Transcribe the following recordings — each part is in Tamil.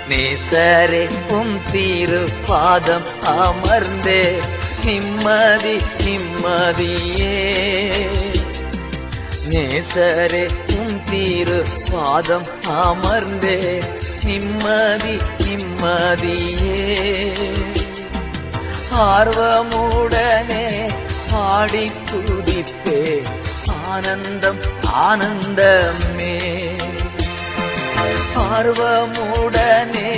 நேசரே திரு பாதம் அமர்ந்தே நிம்மதி நிம்மதியே. நேசரே திரு பாதம் அமர்ந்தே நிம்மதி நிம்மதியே. ஆர்வமுடனே பாடி துதிப்பே ஆனந்தம் ஆனந்தமே. ஆர்வமுடனே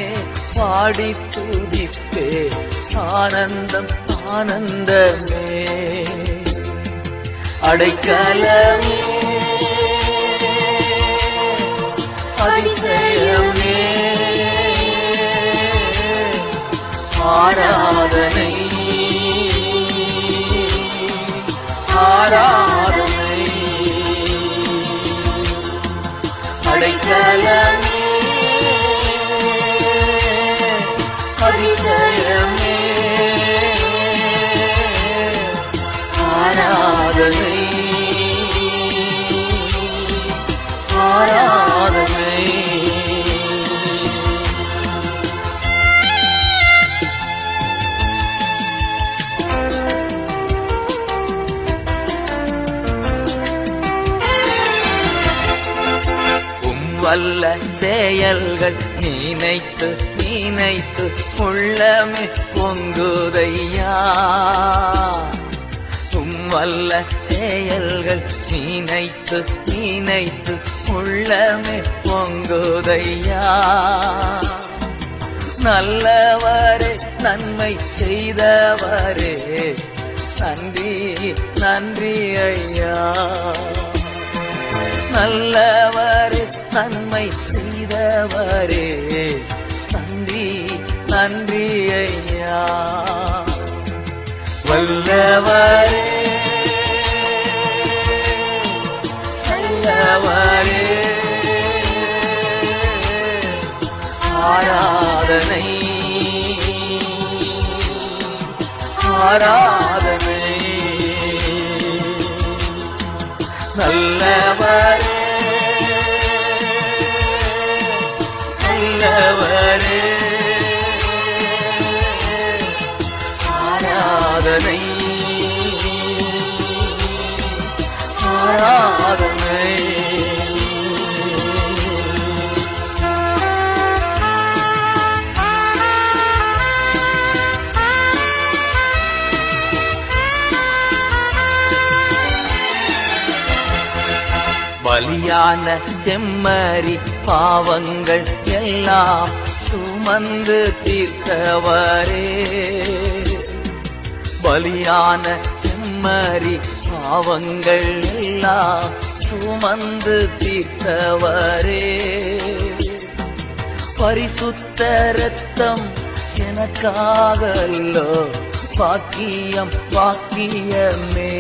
பாடி துதிப்பே ஆனந்தம் ஆனந்தமே. அடைக்கலமே அதிசயமே ஆராதனை ஆராதனை. அடைக்கலமே அதிசயமே ஆராதனை ஆராதனை. வல்ல செயல்கள் நினைத்து நினைத்து உள்ளமே பொங்குதையா. வல்ல செயல்கள் நினைத்து நினைத்து உள்ளமே பொங்குதையா. நல்லவரே நன்மை செய்தவரே நன்றி நன்றி ஐயா. நல்லவரே நன்மை செய்தவரே நன்றி நன்றி ஐயா. வல்லவரே நல்லவரே ஆராதனை ஆராதனை. நல்லவரே நல்லவரே ஆராதனை ஆராதனை. பலியான செம்மறி பாவங்கள் எல்லாம் சுமந்து தீர்த்தவரே. பலியான செம்மறி பாவங்கள் எல்லாம் சுமந்து தீர்த்தவரே. பரிசுத்த இரத்தம் எனக்காகல்லோ பாக்கியம் பாக்கியமே.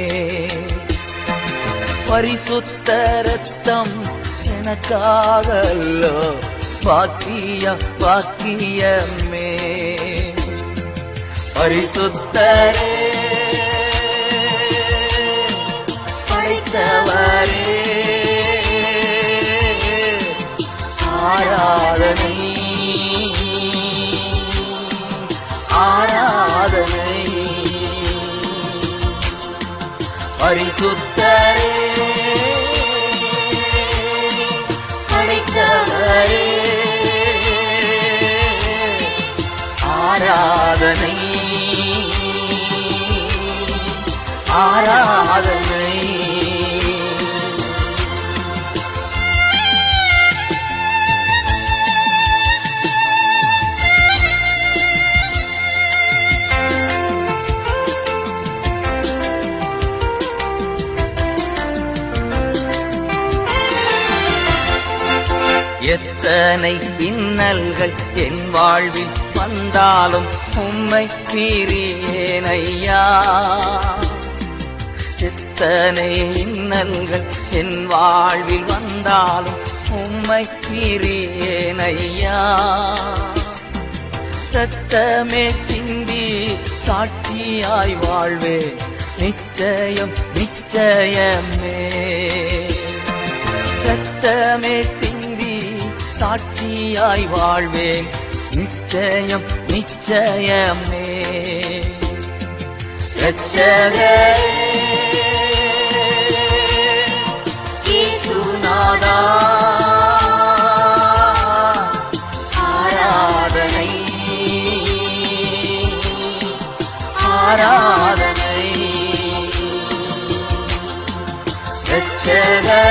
பரிசுத்த இரத்தம் எனக்காகல்லோ பாக்கியம் பாக்கியமே. பரிசுத்தரே படைத்தவரே ஆராதனை ஆராதனை. பரிசுத்தரே படைத்தவரே ஆராதனை ஆராதனை. எத்தனை இன்னல்கள் என் வாழ்வில் வந்தாலும் உம்மை பிரியேனையா. எத்தனை இன்னல்கள் என் வாழ்வில் வந்தாலும் உம்மை பிரியேனையா. சத்தமே சிந்தி சாட்சியாய் வாழ்வேன் நிச்சயம் நிச்சயமே. சத்தமே சிந்தி சாட்சியாய் வாழ்வேன் நிச்சயம் நிச்சயமே. இரட்சகரே இயேசுநாதா, ஆராதனை ஆராதனை. இரட்சகரே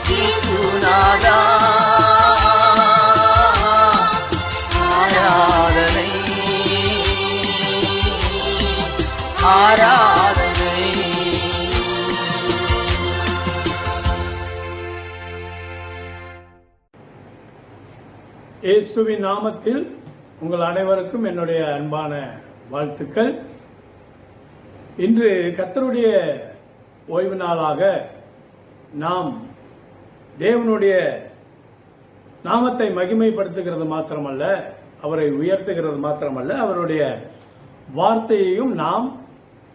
இயேசுநாதா, ஆராதனை ஆராதனை. இயேசுவின் நாமத்தில் உங்கள் அனைவருக்கும் என்னுடைய அன்பான வாழ்த்துக்கள். இன்று கர்த்தருடைய ஓய்வு நாளாக நாம் தேவனுடைய நாமத்தை மகிமைப்படுத்துகிறது மாத்திரமல்ல, அவரை உயர்த்துகிறது மாத்திரமல்ல, அவருடைய வார்த்தையையும் நாம்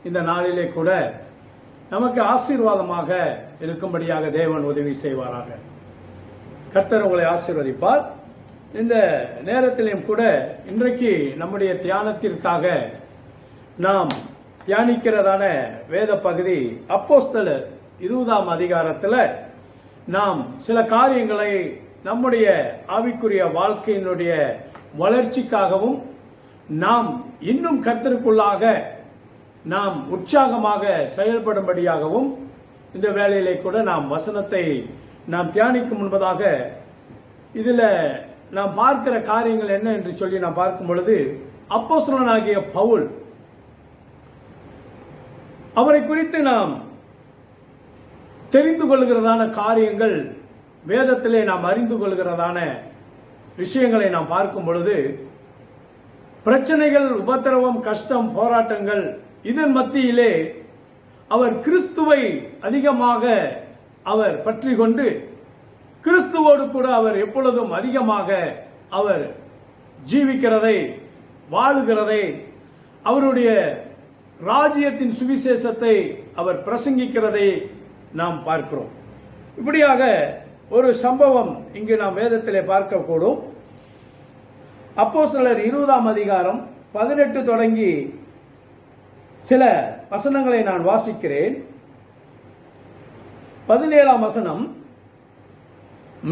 இந்த நாளிலே கூட நமக்கு ஆசீர்வாதமாக இருக்கும்படியாக தேவன் உதவி செய்வாராக. கர்த்தர் உங்களை ஆசீர்வதிப்பார். இந்த நேரத்திலும் கூட இன்றைக்கு நம்முடைய தியானத்திற்காக நாம் தியானிக்கிறதான வேத பகுதி அப்போஸ்தலர் 20ஆம் அதிகாரத்தில் நாம் சில காரியங்களை நம்முடைய ஆவிக்குரிய வாழ்க்கையினுடைய வளர்ச்சிக்காகவும் நாம் இன்னும் கர்த்தருக்குள்ளாக நாம் உற்சாகமாக செயல்படும்படியாகவும் இந்த வேளையிலே கூட நாம் வசனத்தை நாம் தியானிக்கும் முன்பதாக இதில் நாம் பார்க்கிற காரியங்கள் என்ன என்று சொல்லி நாம் பார்க்கும் பொழுது, அப்போஸ்தலனாகிய பவுல் அவரை குறித்து நாம் தெரிந்து கொள்கிறதான காரியங்கள், வேதத்திலே நாம் அறிந்து கொள்கிறதான விஷயங்களை நாம் பார்க்கும் பொழுது, பிரச்சனைகள், உபத்திரவம், கஷ்டம், போராட்டங்கள், இதன் மத்தியிலே அவர் கிறிஸ்துவை அதிகமாக அவர் பற்றி கொண்டு கிறிஸ்துவோடு கூட அவர் எப்பொழுதும் அதிகமாக அவர் ஜீவிக்கிறதை, வாழுகிறதை, அவருடைய ராஜ்யத்தின் சுவிசேஷத்தை அவர் பிரசங்கிக்கிறதை நாம் பார்க்கிறோம். இப்படியாக ஒரு சம்பவம் இங்கு நாம் வேதத்திலே பார்க்கக்கூடும். அப்போஸ்தலர் 20ஆம் அதிகாரம் 18 தொடங்கி சில வசனங்களை நான் வாசிக்கிறேன். 17ஆம் வசனம்,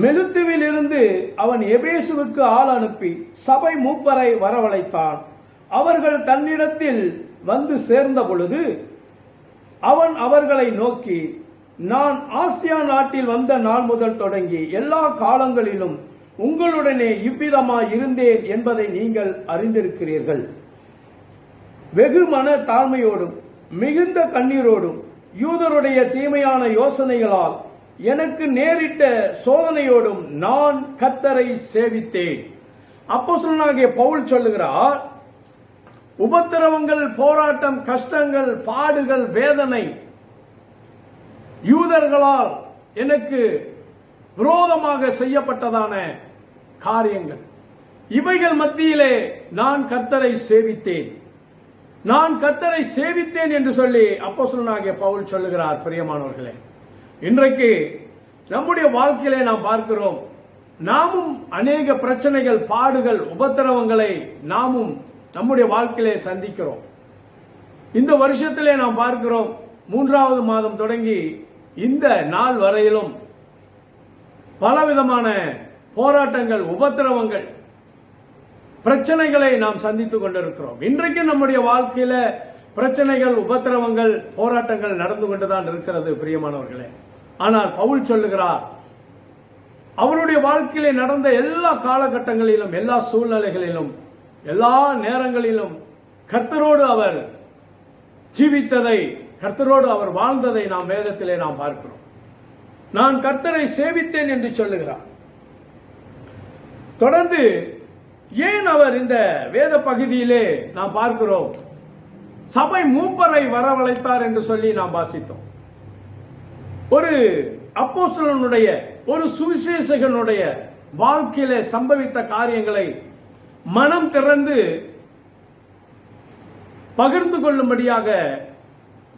மெலுத்துவில் இருந்து அவன் எபேசுவுக்கு ஆள் அனுப்பி சபை மூப்பரை வரவழைத்தான். அவர்கள் தன்னிடத்தில் வந்து சேர்ந்த பொழுது அவன் அவர்களை நோக்கி, நான் ஆசியா நாட்டில் வந்த நாள் முதல் தொடங்கி எல்லா காலங்களிலும் உங்களுடனே இவ்விதமாய் இருந்தேன் என்பதை நீங்கள் அறிந்திருக்கிறீர்கள். வெகு மன தாழ்மையோடும் மிகுந்த கண்ணீரோடும் யூதருடைய தீமையான யோசனைகளால் எனக்கு நேரிட்ட சோதனையோடும் நான் கர்த்தரை சேவித்தேன். அப்போஸ்தலனாகிய பவுல் சொல்லுகிறார், உபத்திரவங்கள், போராட்டம், கஷ்டங்கள், பாடுகள், வேதனை, யூதர்களால் எனக்கு விரோதமாக செய்யப்பட்டதான காரியங்கள், இவைகள் மத்தியிலே நான் கர்த்தரை சேவித்தேன். நான் கர்த்தரை சேவித்தேன் என்று சொல்லி அப்போஸ்தலனாகிய பவுல் சொல்லுகிறார். பிரியமானவர்களே, இன்றைக்கு நம்முடைய வாழ்க்கையிலே நாம் பார்க்கிறோம், நாமும் அநேக பிரச்சனைகள், பாடுகள், உபத்திரவங்களை நாமும் நம்முடைய வாழ்க்கையிலே சந்திக்கிறோம். இந்த வருஷத்திலே நாம் பார்க்கிறோம், 3வது மாதம் தொடங்கி இந்த நாள் வரையிலும் பலவிதமான போராட்டங்கள், உபத்திரவங்கள், பிரச்சனைகளை நாம் சந்தித்துக் கொண்டிருக்கிறோம். இன்றைக்கு நம்முடைய வாழ்க்கையில பிரச்சனைகள், உபத்திரவங்கள், போராட்டங்கள் நடந்து கொண்டுதான் இருக்கிறது பிரியமானவர்களே. ஆனால் பவுல் சொல்லுகிறார், அவருடைய வாழ்க்கையிலே நடந்த எல்லா காலகட்டங்களிலும், எல்லா சூழ்நிலைகளிலும், எல்லா நேரங்களிலும் கர்த்தரோடு அவர் ஜீவித்ததை, கர்த்தரோடு அவர் வாழ்ந்ததை நாம் வேதத்திலே நாம் பார்க்கிறோம். நான் கர்த்தரை சேவித்தேன் என்று சொல்லுகிறார். தொடர்ந்து ஏன் அவர் இந்த வேத பகுதியிலே நாம் பார்க்கிறோம், சபை மூப்பரை வரவழைத்தார் என்று சொல்லி நாம் வாசித்தோம். ஒரு அப்போஸ்தலனுடைய, ஒரு சுவிசேஷகனுடைய வாழ்க்கையிலே சம்பவித்த காரியங்களை மனம் திறந்து பகிர்ந்து கொள்ளும்படியாக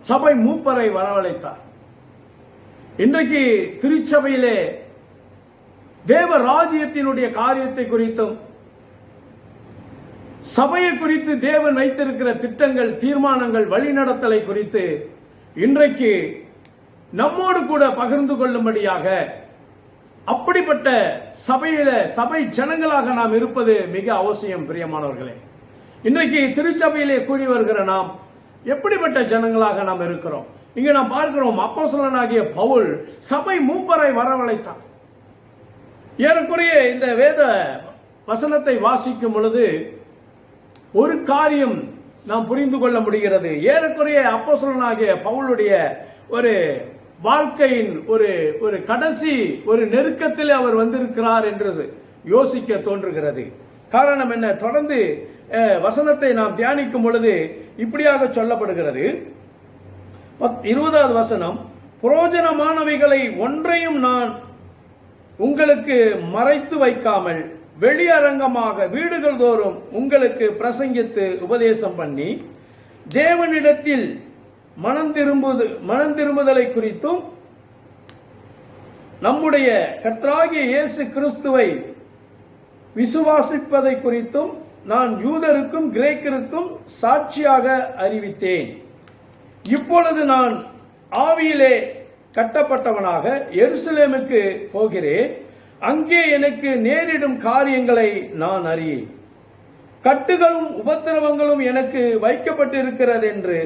சபை மூப்பரை வரவழைத்தார். இன்றைக்கு திருச்சபையிலே தேவ ராஜ்யத்தினுடைய காரியத்தை குறித்தும் சபையை குறித்து தேவன் வைத்திருக்கிற திட்டங்கள், தீர்மானங்கள், வழிநடத்தலை குறித்து இன்றைக்கு நம்மோடு கூட பகிர்ந்து கொள்ளும்படியாக அப்படிப்பட்ட சபை ஜனங்களாக நாம் இருப்பது மிக அவசியம். பிரியமானவர்களே, இன்றைக்கு திருச்சபையிலே கூடி வருகிற நாம் எப்படிப்பட்ட ஜனங்களாக நாம் இருக்கிறோம்? இங்க நாம் பார்க்கிறோம், அப்போஸ்தலனாகிய பவுல் சபை மூப்பரை வரவழைத்தார். ஏறக்குறைய இந்த வேத வசனத்தை வாசிக்கும் பொழுது ஒரு காரியம் நாம் புரிந்து கொள்ள முடிகிறது. ஏறக்குறைய அப்போஸ்தலனாகிய பவுலுடைய ஒரு வாழ்க்கையின் ஒரு கடைசி ஒரு நெருக்கத்தில் அவர் வந்திருக்கிறார் என்று யோசிக்க தோன்றுகிறது. காரணம் என்ன? தொடர்ந்து வசனத்தை நாம் தியானிக்கும் பொழுது இப்படியாக சொல்லப்படுகிறது. 20வது வசனம், புரோஜனமானவைகளை ஒன்றையும் நான் உங்களுக்கு மறைத்து வைக்காமல் வெளியரங்கமாக வீடுகள் தோறும் உங்களுக்கு பிரசங்கித்து உபதேசம் பண்ணி தேவனிடத்தில் மனம் திரும்புதலை குறித்தும் நம்முடைய கர்த்தராகிய இயேசு கிறிஸ்துவை விசுவாசிப்பதை குறித்தும் நான் யூதருக்கும் கிரேக்கருக்கும் சாட்சியாக அறிவித்தேன். இப்பொழுது நான் ஆவியிலே கட்டப்பட்டவனாக எருசலேமுக்கு போகிறேன். அங்கே எனக்கு நேரிடும் காரியங்களை நான் அறியேன். கட்டுகளும் உபத்திரவங்களும் எனக்கு வைக்கப்பட்டிருக்கிறது என்று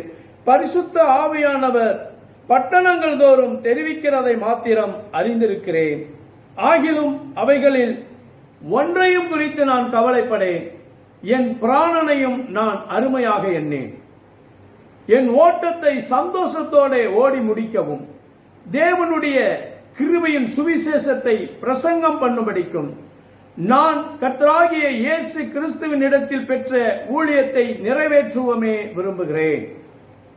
பரிசுத்த ஆவியானவர் பட்டணங்கள் தோறும் தெரிவிக்கிறதை மாத்திரம் அறிந்திருக்கிறேன். ஆகிலும் அவைகளில் ஒன்றையும் குறித்து நான் கவலைப்படேன். என் பிராணனையும் நான் அருமையாக எண்ணேன். என் ஓட்டத்தை சந்தோஷத்தோட ஓடி முடிக்கவும் தேவனுடைய கிருபையின் சுவிசேஷத்தை பிரசங்கம் பண்ணும்படிக்கும் நான் கர்த்தராகிய இயேசு கிறிஸ்துவின் இடத்தில் பெற்ற ஊழியத்தை நிறைவேற்றுவமே விரும்புகிறேன்.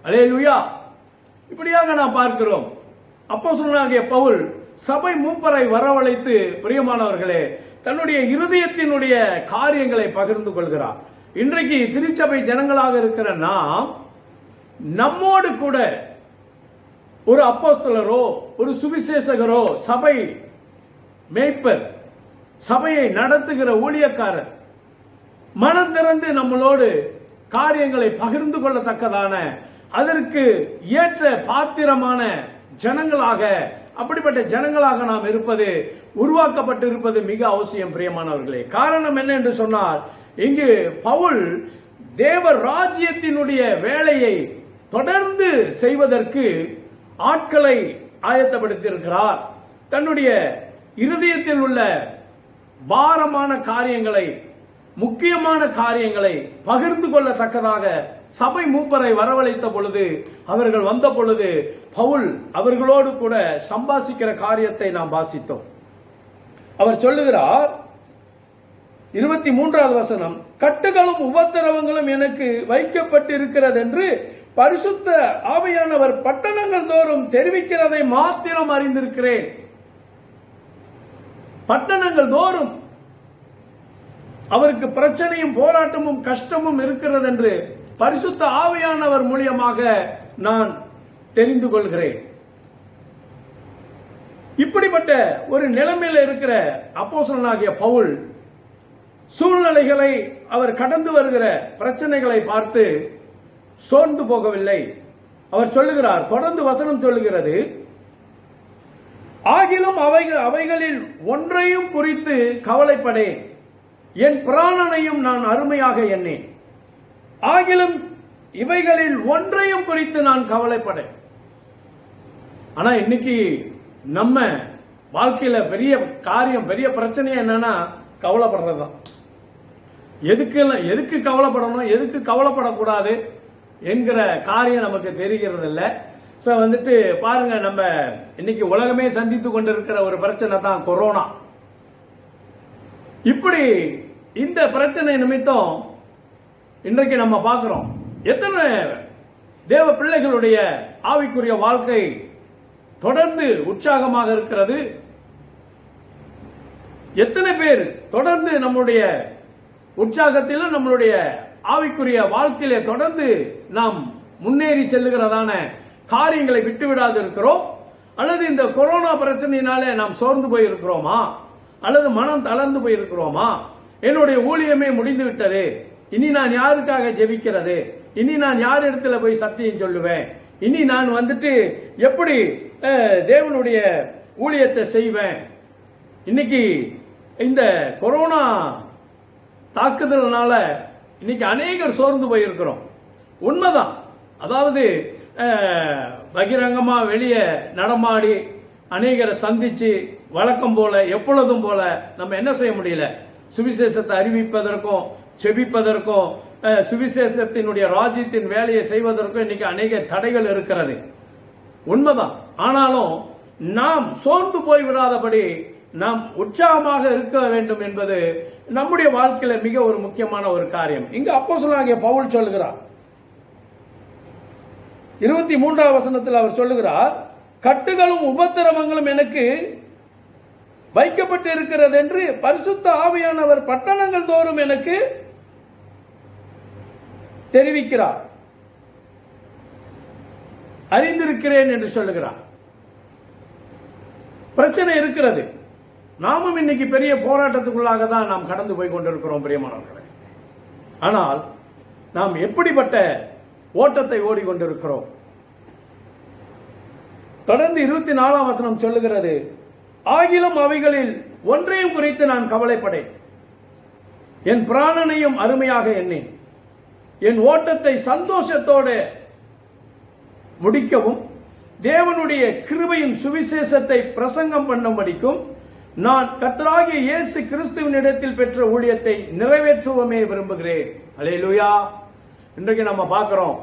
அல்லேலூயா. இப்படியாக நாம் பார்க்கிறோம், அப்போஸ்தலனாகிய பவுல் சபை மூப்பரை வரவழைத்து, பிரியமானவர்களே, தன்னுடைய இருதயத்தினுடைய காரியங்களை பகிர்ந்து கொள்கிறார். இன்றைக்கு திருச்சபை ஜனங்களாக இருக்கிற நாம் நம்மோடு கூட ஒரு அப்போஸ்தலரோ ஒரு சுவிசேஷகரோ சபை மேய்ப்பர், சபையை நடத்துகிற ஊழியக்காரர் மனம் திறந்து நம்மளோடு காரியங்களை பகிர்ந்து கொள்ளத்தக்கதான அதற்கு ஏற்ற பாத்திரமான ஜனங்களாக, அப்படிப்பட்ட ஜனங்களாக நாம் இருப்பது, உருவாக்கப்பட்டிருப்பது மிக அவசியம். பிரியமானவர்களே, காரணம் என்ன என்று சொன்னால், இங்கு பவுல் தேவ ராஜ்யத்தினுடைய வேலையை தொடர்ந்து செய்வதற்கு ஆட்களை ஆயத்தப்படுத்தியிருக்கிறார். தன்னுடைய இருதயத்தில் உள்ள பாரமான காரியங்களை, முக்கியமான காரியங்களை பகிர்ந்து கொள்ளத்தக்கதாக சபை மூப்பரை வரவழைத்த பொழுது, அவர்கள் வந்த பொழுது பவுல் அவர்களோடு கூட சம்பாசிக்கிற காரியத்தை நாம் வாசித்தோம். அவர் சொல்லுகிறார், 23வது வசனம், கட்டுகளும் உபத்திரவங்களும் எனக்கு வைக்கப்பட்டிருக்கிறது என்று பரிசுத்த ஆவியானவர் பட்டணங்கள் தோறும் தெரிவிக்கிறதை மாத்திரம் அறிந்திருக்கிறேன். பட்டணங்கள் தோறும் அவருக்கு பிரச்சனையும் போராட்டமும் கஷ்டமும் இருக்கிறது என்று பரிசுத்த ஆவியானவர் மூலியமாக நான் தெரிந்து கொள்கிறேன். இப்படிப்பட்ட ஒரு நிலைமையில் இருக்கிற அப்போஸ்தலனாகிய பவுல் சூழ்நிலைகளை, அவர் கடந்து வருகிற பிரச்சனைகளை பார்த்து சோர்ந்து போகவில்லை. அவர் சொல்லுகிறார், தொடர்ந்து வசனம் சொல்லுகிறது, ஆகிலும் அவைகளில் ஒன்றையும் குறித்து கவலைப்படேன். என் பிராணனையும் நான் அருமையாக எண்ணேன். ஆகிலும் இவைகளில் ஒன்றையும் குறித்து நான் கவலைப்படேன். ஆனா இன்னைக்கு நம்ம வாழ்க்கையில பெரிய காரியம், பெரிய பிரச்சனை என்னன்னா கவலைப்படுறதுதான். எதுக்கு கவலைப்படணும், எதுக்கு கவலைப்படக்கூடாது என்கிற காரியம் நமக்கு தெரிகிறது இல்லை. ஸோ பாருங்க, நம்ம இன்னைக்கு உலகமே சந்தித்து கொண்டிருக்கிற ஒரு பிரச்சனை தான் கொரோனா. இப்படி இந்த பிரச்சனை நிமித்தம் இன்றைக்கு நம்ம பார்க்கிறோம், எத்தனை தேவ பிள்ளைகளுடைய ஆவிக்குரிய வாழ்க்கை தொடர்ந்து உற்சாகமாக இருக்கிறது. எத்தனை பேர் தொடர்ந்து நம்முடைய உற்சாகத்திலும் நம்மளுடைய ஆவிக்குரிய வாழ்க்கையிலே தொடர்ந்து நாம் முன்னேறி செல்லுகிறதான காரியங்களை விட்டுவிடாது இருக்கிறோம், அல்லது இந்த கொரோனா பிரச்சனையினாலே நாம் சோர்ந்து போயிருக்கிறோமா, அல்லது மனம் தளர்ந்து போயிருக்கிறோமா? என்னுடைய ஊழியமே முடிந்து விட்டது, இனி நான் யாருக்காக ஜெபிக்கிறது? இனி நான் யார் இடத்துல போய் சத்தியம் சொல்லுவேன்? இனி நான் எப்படி தேவனுடைய ஊழியத்தை செய்வேன்? இன்னைக்கு இந்த கொரோனா தாக்குதல்னால இன்னைக்கு அநேகர் சோர்ந்து போயிருக்கிறோம். உண்மைதான். அதாவது பகிரங்கமா வெளியே நடமாடி அநேகரை சந்திச்சு வழக்கம் போல எப்பொழுதும் போல நம்ம என்ன செய்ய முடியல? சுவிசேஷத்தை அறிவிப்பதற்கும் செபிப்பதற்கும் சுவிசேஷத்தினுடைய ராஜ்யத்தின் வேலையை செய்வதற்கும் இன்னைக்கு அநேக தடைகள் இருக்கிறது. உண்மைதான். ஆனாலும் நாம் சோர்ந்து போய்விடாதபடி நாம் உற்சாகமாக இருக்க வேண்டும் என்பது நம்முடைய வாழ்க்கையில மிக ஒரு முக்கியமான ஒரு காரியம். இங்க அப்போஸ்தலனாகிய பவுல் சொல்லுகிறார், 23வது வசனத்தில் அவர் சொல்லுகிறார், கட்டுகளும் உபத்திரவங்களும் எனக்கு வைக்கப்பட்டு இருக்கிறது என்று பரிசுத்த ஆவியானவர் பட்டணங்கள் தோறும் எனக்கு தெரிவிக்கிறார், அறிந்திருக்கிறேன் என்று சொல்லுகிறார். பிரச்சனை இருக்கிறது. நாமும் இன்னைக்கு பெரிய போராட்டத்துக்குள்ளாக தான் நாம் கடந்து போய் கொண்டிருக்கிறோம் பிரியமானவர்களே. ஆனால் நாம் எப்படிப்பட்ட ஓட்டத்தை ஓடிக்கொண்டிருக்கிறோம்? தொடர்ந்து 24ஆம் வசனம் சொல்லுகிறது, ஆகிலும் அவைகளில் ஒன்றையும் குறித்து நான் கவலைப்படேன், என் பிராணனையும் அருமையாக எண்ணேன், என் ஓட்டத்தை சந்தோஷத்தோடு முடிக்கவும் தேவனுடைய கிருபையின் சுவிசேஷத்தை பிரசங்கம் பண்ணும்படிக்கும் நான் கர்த்தராகிய இயேசு கிறிஸ்துவின் இடத்தில் பெற்ற ஊழியத்தை நிறைவேற்றுவமே விரும்புகிறேன். அல்லேலூயா. இன்றைக்கு நம்ம பார்க்கிறோம்,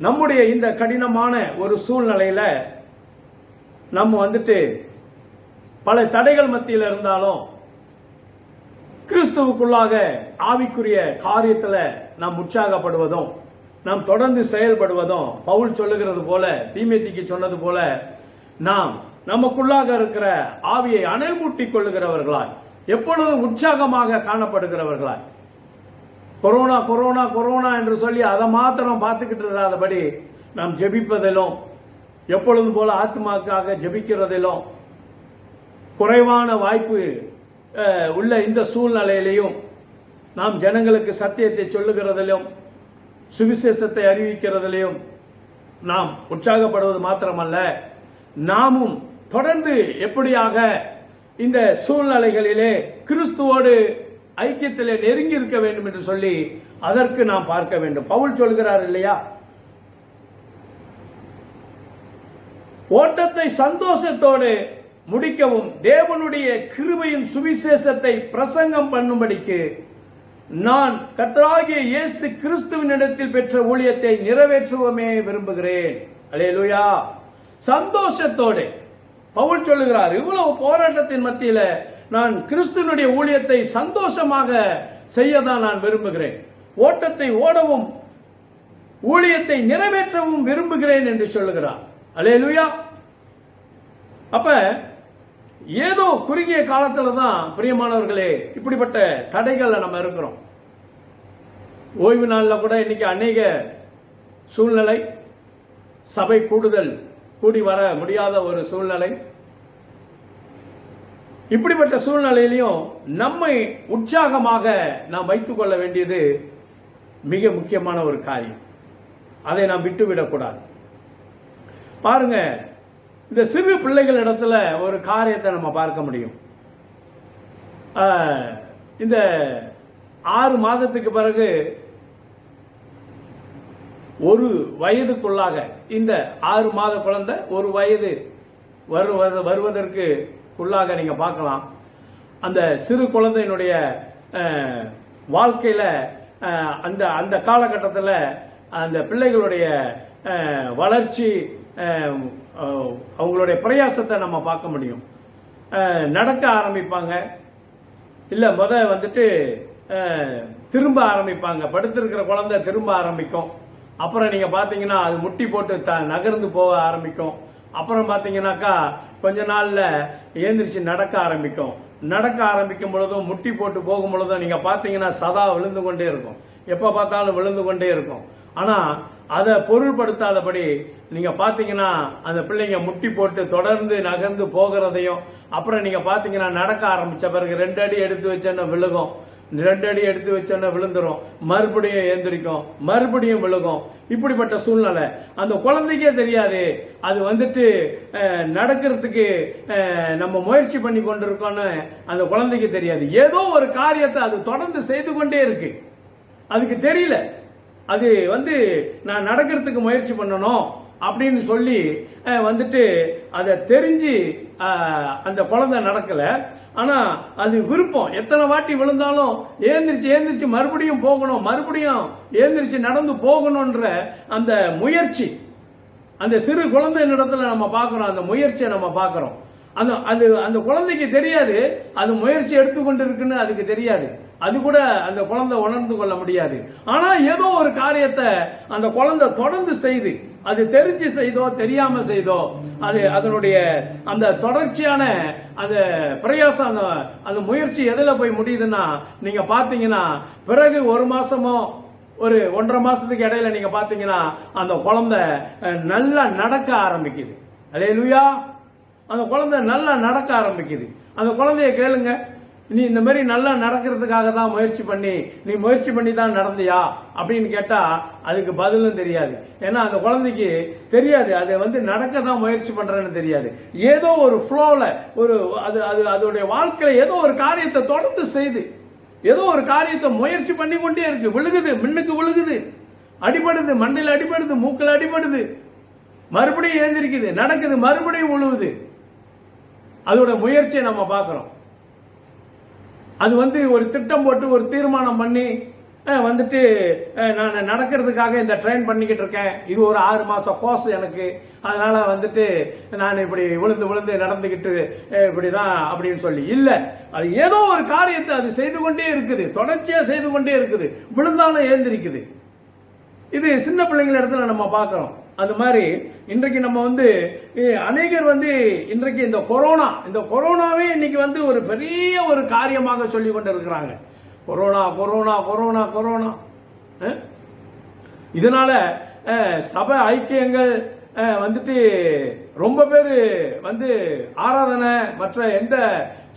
நம்முடைய இந்த கடினமான ஒரு சூழ்நிலையில நம்ம பல தடைகள் மத்தியில் இருந்தாலும் கிறிஸ்துவுக்குள்ளாக ஆவிக்குரிய காரியத்துல நாம் உற்சாகப்படுவதும் நாம் தொடர்ந்து செயல்படுவதும் பவுல் சொல்லுகிறது போல, தீமோத்தேயுக்கு சொன்னது போல, நாம் நமக்குள்ளாக இருக்கிற ஆவியை அனல் மூட்டிக் கொள்ளுகிறவர்களாய் எப்பொழுதும் உற்சாகமாக காணப்படுகிறவர்களாய், கொரோனா கொரோனா கொரோனா என்று சொல்லி அதை மாத்திரம் பார்த்துக்கிட்டு இராதபடி நாம் ஜெபிப்பதிலும் எப்பொழுதும் போல ஆத்மாக்காக ஜெபிக்கிறதிலும் குறைவான வாய்ப்பு உள்ள இந்த சூழ்நிலையிலையும் நாம் ஜனங்களுக்கு சத்தியத்தை சொல்லுகிறதிலும் சுவிசேஷத்தை அறிவிக்கிறதிலையும் நாம் உற்சாகப்படுவது மாத்திரமல்ல, நாமும் தொடர்ந்து எப்படியாக இந்த சூழ்நிலைகளிலே கிறிஸ்துவோடு ஐக்கியத்திலே நெருங்கி இருக்க வேண்டும் என்று சொல்லி அதற்கு நாம் பார்க்க வேண்டும். பவுல் சொல்கிறார் இல்லையா, ஓட்டத்தை சந்தோஷத்தோடு முடிக்கவும் தேவனுடைய கிருபையின் சுவிசேஷத்தை பிரசங்கம் பண்ணும்படிக்கு நான் கர்த்தராகிய இயேசு கிறிஸ்துவின் இடத்தில் பெற்ற ஊழியத்தை நிறைவேற்றுவமே விரும்புகிறேன். அல்லேலூயா. சந்தோஷத்தோடு பவுல் சொல்லுகிறார், இவ்வளவு போராட்டத்தின் மத்தியில நான் கிறிஸ்துவனுடைய ஊழியத்தை சந்தோஷமாக செய்யதான் நான் விரும்புகிறேன், ஓட்டத்தை ஓடவும் ஊழியத்தை நிறைவேற்றவும் விரும்புகிறேன் என்று சொல்லுகிறார். அல்லேலூயா. அப்ப ஏதோ குறுகிய காலத்துல தான் பிரியமானவர்களே இப்படிப்பட்ட தடைகள்ல நம்ம இருக்கிறோம். ஓய்வு நாளில் கூட இன்னைக்கு அநேக சூழ்நிலை, சபை கூடி வர முடியாத ஒரு சூழ்நிலை. இப்படிப்பட்ட சூழ்நிலையிலையும் நம்மை உற்சாகமாக நாம் வைத்துக் கொள்ள வேண்டியது மிக முக்கியமான ஒரு காரியம். அதை நாம் விட்டுவிடக்கூடாது. பாருங்க, இந்த சிறு பிள்ளைகள் இடத்துல ஒரு காரியத்தை நம்ம பார்க்க முடியும். இந்த 6 மாதத்துக்கு பிறகு ஒரு வயதுக்குள்ளாக இந்த 6 மாத குழந்தை ஒரு வயது வருவதற்கு உள்ளாக நீங்க பார்க்கலாம். அந்த சிறு குழந்தையினுடைய வாழ்க்கையில அந்த அந்த காலகட்டத்தில் அந்த பிள்ளைகளுடைய வளர்ச்சி, அவங்களுடைய பிரயாசத்தை நம்ம பார்க்க முடியும். நடக்க ஆரம்பிப்பாங்க, இல்ல திரும்ப ஆரம்பிப்பாங்க. படுத்திருக்கிற குழந்தை திரும்ப ஆரம்பிக்கும். அப்புறம் நீங்க பாத்தீங்கன்னா அது முட்டி போட்டு நகர்ந்து போக ஆரம்பிக்கும். அப்புறம் பாத்தீங்கன்னாக்கா கொஞ்ச நாள்ல ஏந்திரிச்சு நடக்க ஆரம்பிக்கும். நடக்க ஆரம்பிக்கும் பொழுதும் முட்டி போட்டு போகும் பொழுதும் நீங்க பாத்தீங்கன்னா சதா விழுந்து கொண்டே இருக்கும், எப்ப பார்த்தாலும் விழுந்து கொண்டே இருக்கும். ஆனா அதை பொருள்படுத்தாதபடி நீங்க பாத்தீங்கன்னா அந்த பிள்ளைங்க முட்டி போட்டு தொடர்ந்து நகர்ந்து போகிறதையும் அப்புறம் நீங்க பாத்தீங்கன்னா நடக்க ஆரம்பிச்ச பிறகு 2 அடி எடுத்து வச்சோன்னா விழுகும், 2 அடி எடுத்து வச்சோன்னா விழுந்துரும், மறுபடியும் எழுந்திரிக்கும், மறுபடியும் விழுகும். இப்படிப்பட்ட சூழ்நிலை அந்த குழந்தைக்கே தெரியாது. அது வந்துட்டு நடக்கிறதுக்கு நம்ம முயற்சி பண்ணி கொண்டிருக்கோம்னு அந்த குழந்தைக்கு தெரியாது. ஏதோ ஒரு காரியத்தை அது தொடர்ந்து செய்து கொண்டே இருக்கு, அதுக்கு தெரியல. அது நான் நடக்கிறதுக்கு முயற்சி பண்ணணும் அப்படின்னு சொல்லி வந்துட்டு அதை தெரிஞ்சு அந்த குழந்தை நடக்கல. ஆனா அது விருப்பம், எத்தனை வாட்டி விழுந்தாலும் ஏந்திரிச்சு மறுபடியும் போகணும், மறுபடியும் ஏந்திரிச்சு நடந்து போகணும்ன்ற அந்த முயற்சி அந்த சிறு குழந்தை இடத்துல நம்ம பார்க்கிறோம். அந்த முயற்சியை நம்ம பார்க்கிறோம். அந்த குழந்தைக்கு தெரியாது அது முயற்சி எடுத்துக்கொண்டு இருக்குன்னு அதுக்கு தெரியாது. அது கூட அந்த குழந்தை உணர்ந்து கொள்ள முடியாது. ஆனா ஏதோ ஒரு காரியத்தை அந்த குழந்தை தொடர்ந்து செய்து, அது தெரிஞ்சு செய்தோ தெரியாம செய்தோ, அது அதனுடைய அந்த தொடர்ச்சியான அந்த பிரயாசம், அந்த முயற்சி எதுல போய் முடியுதுன்னா, நீங்க பாத்தீங்கன்னா பிறகு 1 மாசமோ ஒரு 1.5 மாசத்துக்கு இடையில நீங்க பாத்தீங்கன்னா அந்த குழந்தை நல்லா நடக்க ஆரம்பிக்குது. அல்லேலூயா. அந்த குழந்தை நல்லா நடக்க ஆரம்பிக்குது. அந்த குழந்தைய கேளுங்க, நீ இந்த மாதிரி நல்லா நடக்கிறதுக்காக தான் நீ முயற்சி பண்ணி தான் நடந்தியா அப்படின்னு கேட்டா அதுக்கு பதிலும் தெரியாது. ஏன்னா அந்த குழந்தைக்கு தெரியாது அது நடக்க தான் முயற்சி பண்றேன்னு தெரியாது. ஏதோ ஒரு ஃப்ளோல அதோடைய வாழ்க்கையில ஏதோ ஒரு காரியத்தை தொடர்ந்து செய்து, ஏதோ ஒரு காரியத்தை முயற்சி பண்ணி கொண்டே இருக்கு. விழுகுது, மின்னுக்கு விழுகுது, அடிபடுது, மண்ணில் அடிபடுது, மூக்கில் அடிபடுது, மறுபடியும் எழுந்திருக்குது, நடக்குது, மறுபடியும் விழுவுது. அதோட முயற்சியை நம்ம பார்க்கிறோம். அது ஒரு திட்டம் போட்டு ஒரு தீர்மானம் பண்ணி நான் நடக்கிறதுக்காக இந்த ட்ரெயின் பண்ணிக்கிட்டு இருக்கேன், இது ஒரு 6 மாசம் கோர்ஸ் எனக்கு, அதனால நான் இப்படி விழுந்து நடந்துகிட்டு இப்படிதான் அப்படின்னு சொல்லி இல்ல. அது ஏதோ ஒரு காரியத்தை அது செய்து கொண்டே இருக்குது, தொடர்ச்சியா செய்து கொண்டே இருக்குது, விழுந்தாலும் எழுந்திருக்குது. இது சின்ன பிள்ளைங்கள இடத்துல நம்ம பார்க்கிறோம். அது மாதிரி இன்றைக்கு நம்ம அநேகர் இன்றைக்கு இந்த கொரோனாவே இன்னைக்கு ஒரு பெரிய ஒரு காரியமாக சொல்லி கொண்டு இருக்கிறாங்க. Corona corona corona corona. இதனால சபை ஐக்கியங்கள் ரொம்ப பேரு ஆராதனை மற்ற எந்த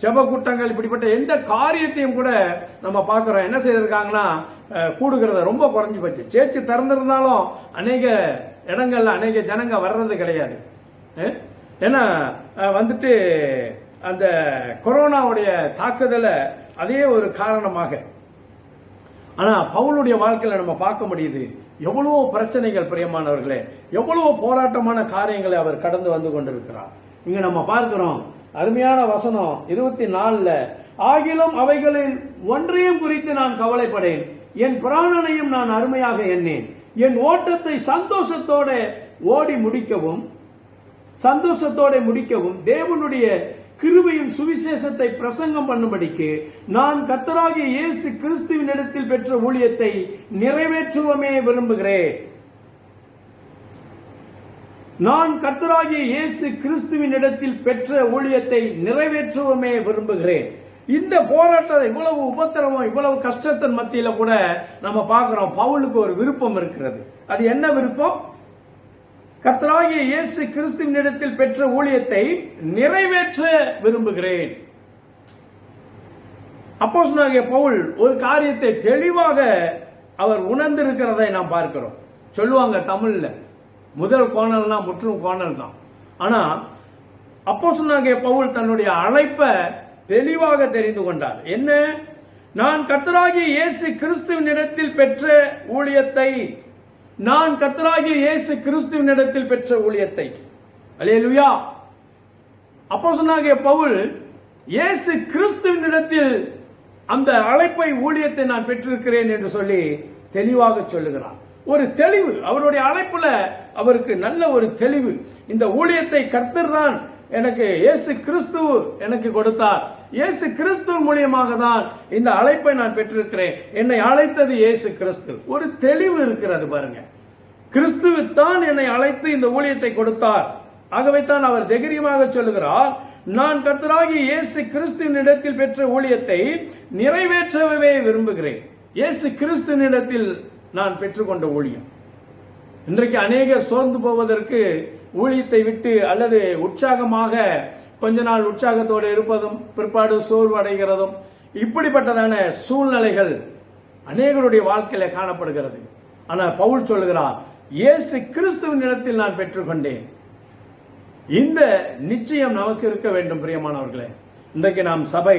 ஜெப கூட்டங்கள் இப்படிப்பட்ட எந்த காரியத்தையும் கூட நம்ம பார்க்கிறோம். என்ன செய்திருக்காங்கன்னா கூடுகிறத ரொம்ப குறைஞ்சு போச்சு. சேர்ச்சி திறந்திருந்தாலும் அநேக இடங்கள்ல அநேக ஜனங்க வர்றது கிடையாது. ஏன்னா அந்த கொரோனாவுடைய தாக்குதல அதே ஒரு காரணமாக. ஆனா பவுலுடைய வாழ்க்கையில நம்ம பார்க்க முடியுது எவ்வளவோ பிரச்சனைகள், பிரியமானவர்களே, எவ்வளவோ போராட்டமான காரியங்களை அவர் கடந்து வந்து கொண்டிருக்கிறார். இங்க நம்ம பார்க்கிறோம் அருமையான வசனம் 24ல, ஆகிலும் அவைகளில் ஒன்றையும் குறித்து நான் கவலைப்படேன், என் பிராணனையும் நான் அருமையாக எண்ணேன், என் ஓட்டத்தை சந்தோஷத்தோட முடிக்கவும் தேவனுடைய கிருபையின் சுவிசேஷத்தை பிரசங்கம் பண்ணும்படிக்கு நான் கர்த்தராகிய இயேசு கிறிஸ்துவின் இடத்தில் பெற்ற ஊழியத்தை நிறைவேற்றுவமே விரும்புகிறேன். நான் கர்த்தராகிய இயேசு கிறிஸ்துவின் இடத்தில் பெற்ற ஊழியத்தை நிறைவேற்றுவமே விரும்புகிறேன். இந்த போராட்டம், இவ்வளவு உபத்திரவம், இவ்வளவு கஷ்டத்தின் மத்தியில கூட நம்ம பார்க்கிறோம் பவுலுக்கு ஒரு விருப்பம் இருக்கிறது. அது என்ன விருப்பம்? கர்த்தராகிய இயேசு கிறிஸ்துவின் இடத்தில் பெற்ற ஊழியத்தை நிறைவேற்ற விரும்புகிறேன். அப்போஸ்தலனாகிய பவுல் ஒரு காரியத்தை தெளிவாக அவர் உணர்ந்திருக்கிறதை நாம் பார்க்கிறோம். சொல்லுவாங்க தமிழ்ல, முதல் கோணல்னா முற்றும் கோணல் தான். ஆனா அப்போஸ்தலனாகிய பவுல் தன்னுடைய அழைப்பை தெளிவாக தெரிந்து கொண்டார். என்ன? நான் கர்த்தராகிய இயேசு கிறிஸ்துவின் இடத்தில் பெற்ற ஊழியத்தை, நான் கர்த்தராகிய இயேசு கிறிஸ்துவின் இடத்தில் பெற்ற ஊழியத்தை. அல்லேலூயா. அப்போஸ்தலனாகிய பவுல் இயேசு கிறிஸ்துவின் இடத்தில் அந்த அழைப்பை, ஊழியத்தை நான் பெற்றிருக்கிறேன் என்று சொல்லி தெளிவாக சொல்லுகிறார். ஒரு தெளிவு, அவருடைய அழைப்புல அவருக்கு நல்ல ஒரு தெளிவு. இந்த ஊழியத்தை கர்த்தர் தான் எனக்கு, இயேசு கிறிஸ்து எனக்கு கொடுத்தார், இயேசு கிறிஸ்து மூலியமாக தான் இந்த அழைப்பை நான் பெற்றிருக்கிறேன், என்னை அழைத்தது இயேசு கிறிஸ்து. ஒரு தெளிவு இருக்கிறது பாருங்க. கிறிஸ்துவ தான் என்னை அழைத்து இந்த ஊழியத்தை கொடுத்தார். ஆகவே தான் அவர் தைரியமாக சொல்லுகிறார், நான் கர்த்தராகிய இயேசு கிறிஸ்துவின் இடத்தில் பெற்ற ஊழியத்தை நிறைவேற்றவே விரும்புகிறேன். இயேசு கிறிஸ்துவின் இடத்தில் நான் பெற்றுக்கொண்ட ஊழியம். இன்றைக்கு அநேக சோர்ந்து போவதற்கு ஊழியத்தை விட்டு அல்லது உற்சாகமாக கொஞ்ச நாள் உற்சாகத்தோடு இருப்பதும் பிற்பாடு சோர்வு அடைகிறதும் இப்படிப்பட்டதான சூழ்நிலைகள் அநேகருடைய வாழ்க்கையில காணப்படுகிறது. ஆனால் பவுல் சொல்லுகிறார், இயேசு கிறிஸ்துவின் இடத்தில் நான் பெற்றுக்கொண்டேன். இந்த நிச்சயம் நமக்கு இருக்க வேண்டும். பிரியமானவர்களே, இன்றைக்கு நாம் சபை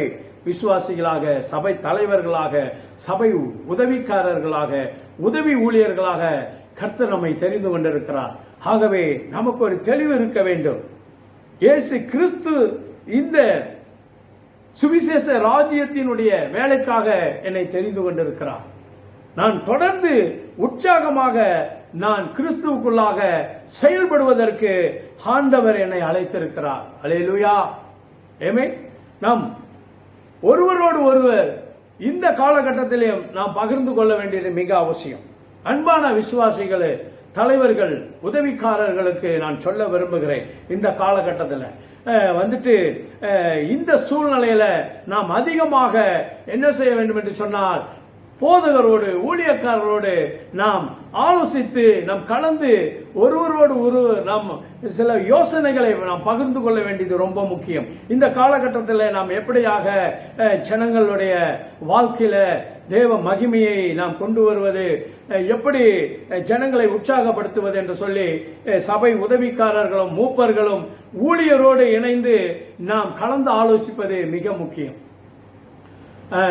விசுவாசிகளாக, சபை தலைவர்களாக, சபை உதவிக்காரர்களாக, உதவி ஊழியர்களாக கர்த்தர் நம்மை தெரிந்து கொண்டிருக்கிறார். ஆகவே நமக்கு ஒரு தெளிவு இருக்க வேண்டும். இயேசு கிறிஸ்து இந்த சுவிசேஷ ராஜ்யத்தினுடைய வேலைக்காக என்னை தெரிந்து கொண்டிருக்கிறார். நான் தொடர்ந்து உற்சாகமாக நான் கிறிஸ்துவுக்குள்ளாக செயல்படுவதற்கு ஆண்டவர் என்னை அழைத்திருக்கிறார். அல்லேலூயா, ஆமென். நாம் ஒருவரோடு ஒருவர் இந்த காலகட்டத்திலும் நாம் பகிர்ந்து கொள்ள வேண்டியது மிக அவசியம். அன்பான விசுவாசிகளே, தலைவர்கள், உதவிக்காரர்களுக்கு நான் சொல்ல விரும்புகிறேன், இந்த காலகட்டத்தில் இந்த சூழ்நிலையில நாம் அதிகமாக என்ன செய்ய வேண்டும் என்று சொன்னால், போதகரோடு ஊழியக்காரரோடு நாம் ஆலோசித்து நாம் கலந்து ஒருவரோடு ஒருவர் நாம் சில யோசனைகளை நாம் பகிர்ந்து கொள்ள வேண்டியது ரொம்ப முக்கியம். இந்த காலகட்டத்தில் நாம் எப்படியாக ஜனங்களுடைய வாழ்க்கையில தேவ மகிமையை நாம் கொண்டு வருவது, எப்படி ஜனங்களை உற்சாகப்படுத்துவது என்று சொல்லி சபை உதவிக்காரர்களும் மூப்பர்களும் ஊழியரோடு இணைந்து நாம் கலந்து ஆலோசிப்பது மிக முக்கியம்.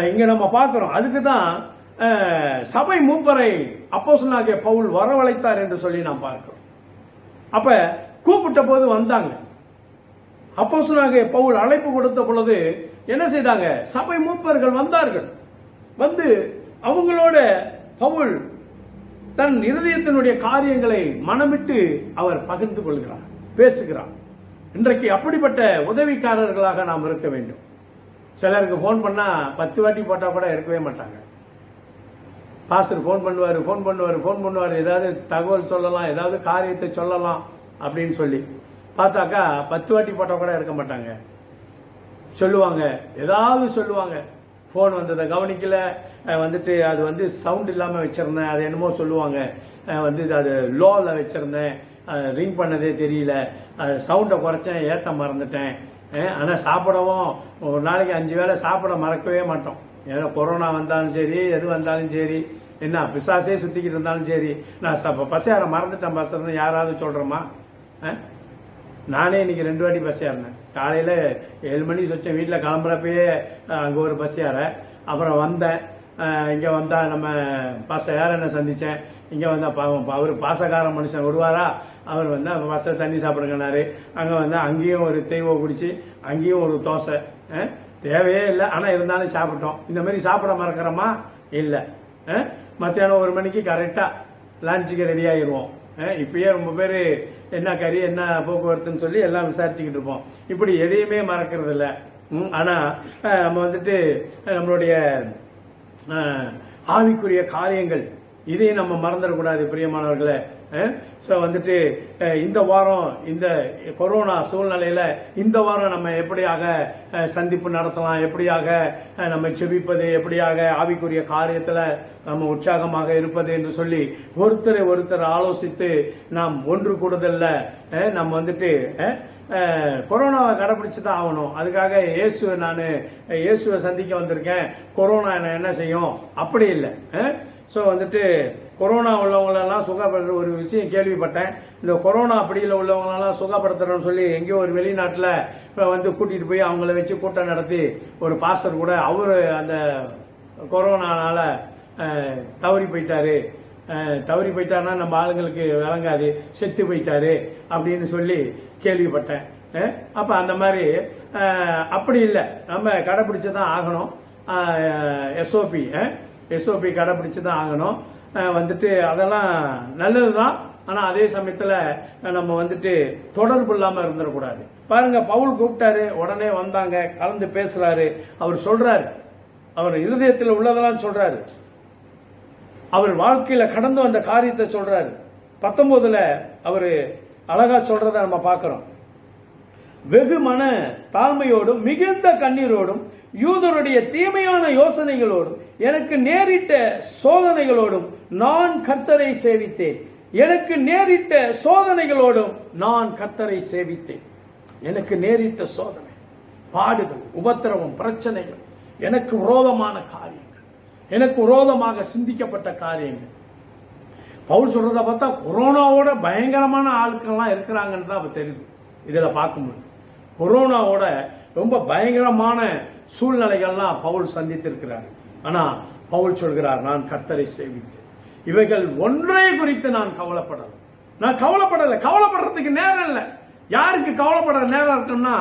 இங்க நம்ம பார்க்கிறோம். அதுக்குதான் சபை மூப்பரை அப்போஸ்தலனாகிய பவுல் வரவழைத்தார் என்று சொல்லி நாம் பார்க்கிறோம். அப்ப கூப்பிட்ட போது வந்தாங்க. அப்போஸ்தலனாகிய பவுல் அழைப்பு கொடுத்த பொழுது என்ன செய்தாங்க? சபை மூப்பர்கள் வந்தார்கள். வந்து அவங்களோட பவுல் தன் இருதயத்தினுடைய காரியங்களை மனமிட்டு அவர் பகிர்ந்து கொள்கிறார், பேசுகிறார். இன்றைக்கு அப்படிப்பட்ட உதவிக்காரர்களாக நாம் இருக்க வேண்டும். சிலருக்கு போன் பண்ணா 10 வாட்டி போட்டா கூட இருக்கவே மாட்டாங்க. பாஸ்டர் போன் பண்ணுவார், ஏதாவது தகவல் சொல்லலாம், ஏதாவது காரியத்தை சொல்லலாம் அப்படின்னு சொல்லி பார்த்தாக்கா 10 வாட்டி போட்டா கூட இருக்க மாட்டாங்க. சொல்லுவாங்க, ஏதாவது சொல்லுவாங்க. போன் வந்ததை கவனிக்கல, அது சவுண்ட் இல்லாம வச்சிருந்தேன், அது என்னமோ சொல்லுவாங்க, அது லோல வச்சிருந்தேன், ரிங் பண்ணதே தெரியல, சவுண்டை குறைச்சேன், ஏத்த மறந்துட்டேன். ஆனா சாப்பிடவும் ஒரு நாளைக்கு 5 வேளை சாப்பிட மறக்கவே மாட்டோம். ஏன்னா கொரோனா வந்தாலும் சரி, எது வந்தாலும் சரி, என்ன பிசாசே சுத்திக்கிட்டு இருந்தாலும் சரி, நான் பசியார மறந்துட்டேன் பாஸ்டர்னு யாராவது சொல்றோமா? நானே இன்னைக்கு 2 வாட்டி பசியாருனேன். காலையில 7 மணி சொச்சேன், வீட்டில் கிளம்புறப்பயே அங்க ஒரு பசியார, அப்புறம் வந்தேன். இங்க வந்தா நம்ம என்ன சந்திச்சேன். இங்க வந்தா அவர் பாசக்கார மனுஷன் வருவாரா, அவர் பச தண்ணி சாப்பிடுங்கனாரு. அங்க அங்கேயும் ஒரு தெய்வம் குடிச்சு, அங்கேயும் ஒரு தோசை, தேவையே இல்லை, ஆனா இருந்தாலும் சாப்பிட்டோம். இந்த மாதிரி சாப்பிட மறக்கிறோமா? இல்ல. மத்தியானம் 1 மணிக்கு கரெக்டா லஞ்சுக்கு ரெடி ஆயிடுவோம். இப்பயே ரொம்ப பேரு என்ன கறி, என்ன போக்குவரத்துன்னு சொல்லி எல்லாம் விசாரிச்சுக்கிட்டு இருப்போம். இப்படி எதையுமே மறக்கிறது இல்லை. ஆனா நம்ம நம்மளுடைய ஆவிக்குரிய காரியங்கள் இதையும் நம்ம மறந்துடக்கூடாது பிரியமானவர்களே. இந்த வாரம் இந்த கொரோனா சூழ்நிலையில இந்த வாரம் நம்ம எப்படியாக சந்திப்பு நடத்தலாம், எப்படியாக நம்ம செபிப்பது, எப்படியாக ஆவிக்குரிய காரியத்துல நம்ம உற்சாகமாக இருப்பது என்று சொல்லி ஒருத்தரை ஆலோசித்து நாம் ஒன்று கூடுதல்ல நம்ம கொரோனாவை கடைபிடிச்சுதான் ஆகணும். அதுக்காக இயேசுவை சந்திக்க வந்திருக்கேன், கொரோனா என்ன செய்யும் அப்படி இல்லை. கொரோனா உள்ளவங்களெல்லாம் சுகப்படுத்துற ஒரு விஷயம் கேள்விப்பட்டேன். இந்த கொரோனா அப்படியில் உள்ளவங்களெல்லாம் சுகப்படுத்துறோம்னு சொல்லி எங்கேயோ ஒரு வெளிநாட்டில் கூட்டிட்டு போய் அவங்கள வச்சு கூட்டம் நடத்தி ஒரு பாஸ்டர் கூட அவரு அந்த கொரோனானால தவறி போயிட்டாருன்னா நம்ம ஆளுங்களுக்கு விளங்காது, செத்து போயிட்டாரு அப்படின்னு சொல்லி கேள்விப்பட்டேன். அப்ப அந்த மாதிரி அப்படி இல்லை, நம்ம கடைபிடிச்சுதான் ஆகணும். எஸ்ஓபி கடைபிடிச்சுதான் ஆகணும். அதெல்லாம் நல்லதுதான். ஆனா அதே சமயத்துல நம்ம தொடர்பு இல்லாம இருந்துடக்கூடாது. பாருங்க, பவுல் கூப்பிட்டாரு, உடனே வந்தாங்க, கலந்து பேசுறாரு. அவர் சொல்றாரு, அவர் இருதயத்தில் உள்ளதெல்லாம் சொல்றாரு, அவர் வாழ்க்கையில கடந்து வந்த காரியத்தை சொல்றாரு. 19 அவரு அழகா சொல்றத நம்ம பார்க்கிறோம். வெகு மன தாழ்மையோடும் மிகுந்த கண்ணீரோடும் யூதருடைய தீமையான யோசனைகளோடும் எனக்கு நேரிட்ட சோதனைகளோடும் நான் கர்த்தரை சேவித்தேன். எனக்கு நேரிட்ட சோதனைகளோடும் நான் கர்த்தரை சேவித்தேன். எனக்கு நேரிட்ட சோதனை பாடுகள், உபத்திரவம், பிரச்சனைகள், எனக்கு விரோதமான காரியங்கள், எனக்கு விரோதமாக சிந்திக்கப்பட்ட காரியங்கள். பவுல் சொல்றத பார்த்தா கொரோனாவோட பயங்கரமான ஆட்கள்லாம் இருக்கிறாங்கன்னு தான் அப்ப தெரியுது. இதுல பார்க்கும்போது கொரோனாவோட ரொம்ப பயங்கரமான சூழ்நிலைகள்லாம் பவுல் சந்தித்திருக்கிறார். ஆனா பவுல் சொல்கிறார், நான் கர்த்தரை சேவித்தேன், இவைகள் ஒன்றை குறித்து நான் கவலைப்படல. நான் கவலைப்படல. கவலைப்படுறதுக்கு நேரம் இல்லை. யாருக்கு கவலைப்படுற நேரம் இருக்குன்னா,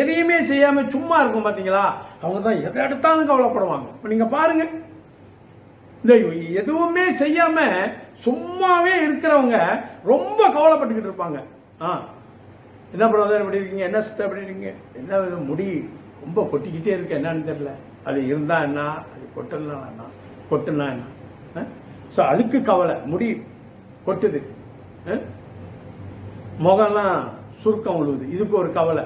எதையுமே செய்யாம சும்மா இருக்கும் பாத்தீங்களா, அவங்க தான் எதை எடுத்தாலும் கவலைப்படுவாங்க. இப்ப நீங்க பாருங்க, இந்த எதுவுமே செய்யாம சும்மாவே இருக்கிறவங்க ரொம்ப கவலைப்பட்டுக்கிட்டு இருப்பாங்க. என்ன பிரதர் எப்படி இருக்கீங்க, என்ன சிஸ்டர் எப்படி இருக்கீங்க, என்ன முடி ரொம்ப கொட்டிக்கிட்டே இருக்கு, என்னன்னு தெரியல, அது இருந்தா என்ன, அது கொட்டலாம் என்ன, கொட்டுனா என்ன, அதுக்கு கவலை. முடி கொட்டுது, முகம்லாம் சுருக்கம் விழுவுது, இதுக்கு ஒரு கவலை.